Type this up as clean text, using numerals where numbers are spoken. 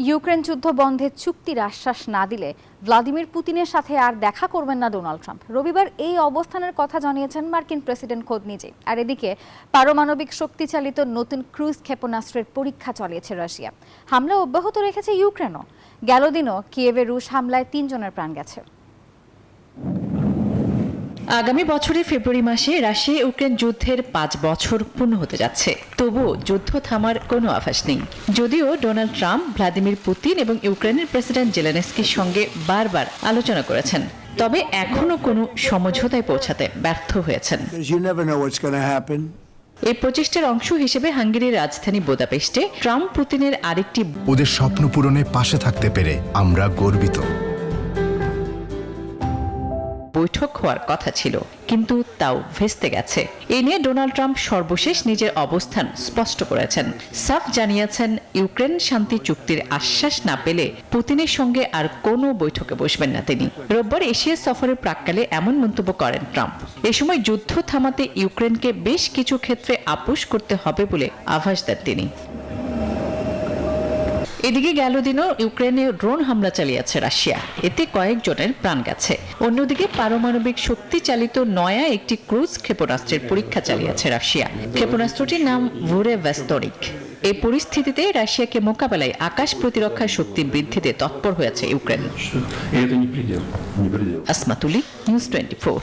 Ukraine যুদ্ধ বন্ধে চুক্তির আশ্বাস না দিলে ভ্লাদিমির পুতিনের সাথে আর দেখা করবেন না ডোনাল্ড ট্রাম্প। রবিবার এই অবস্থানের কথা জানিয়েছেন মার্কিন প্রেসিডেন্ট খোদ নিজে। আর এদিকে পারমাণবিক শক্তিচালিত নতুন ক্রুজ ক্ষেপণাস্ত্রের পরীক্ষা চালিয়েছে রাশিয়া। হামলা অব্যাহত রেখেছে ইউক্রেনও। গেল দিনও কিয়েভে রুশ হামলায় ৩ জনের প্রাণ গেছে। আগামী বছরের ফেব্রুয়ারি মাসে রাশিয়া ইউক্রেন যুদ্ধের ৫ বছর পূর্ণ হতে যাচ্ছে। তবুও যুদ্ধ থামার কোনো আভাস নেই। যদিও ডোনাল্ড ট্রাম্প ভ্লাদিমির পুতিন এবং ইউক্রেনের প্রেসিডেন্ট জেলেনস্কির সঙ্গে বারবার আলোচনা করেছেন, তবে এখনো কোনো সমঝোতায় পৌঁছাতে ব্যর্থ হয়েছেন। এই প্রচেষ্টার অংশ হিসেবে হাঙ্গেরির রাজধানী বুদাপেস্টে ট্রাম্প পুতিনের আরেকটি ওদের স্বপ্ন পূরণে পাশে থাকতে পেরে আমরা গর্বিত বৈঠক হওয়ার কথা ছিল, কিন্তু তাও ভেস্তে গেছে। এ নিয়ে ডোনাল্ড ট্রাম্প সর্বশেষ নিজের অবস্থান স্পষ্ট করেছেন। সাফ জানিয়েছেন ইউক্রেন শান্তি চুক্তির আশ্বাস না পেলে পুতিনের সঙ্গে আর কোনো বৈঠকে বসবেন না তিনি। রোববার এশিয়া সফরের প্রাক্কালে এমন মন্তব্য করেন ট্রাম্প। এ সময় যুদ্ধ থামাতে ইউক্রেনকে বেশ কিছু ক্ষেত্রে আপোস করতে হবে বলে আভাস দেন তিনি। এদিকে গেল দিনও ইউক্রেনে ড্রোন হামলা চালিয়েছে রাশিয়া, এতে কয়েকজনের প্রাণ গেছে। অন্যদিকে পারমাণবিক শক্তি চালিত নয়া একটি ক্রুজ ক্ষেপণাস্ত্রের পরীক্ষা চালিয়েছে রাশিয়া। ক্ষেপণাস্ত্রটির নাম ভুরেভস্টোরিক। এই পরিস্থিতিতে রাশিয়াকে মোকাবেলায় আকাশ প্রতিরক্ষা শক্তি বৃদ্ধিতে তৎপর হয়েছে ইউক্রেন। আসমাতুলি, নিউজ 24।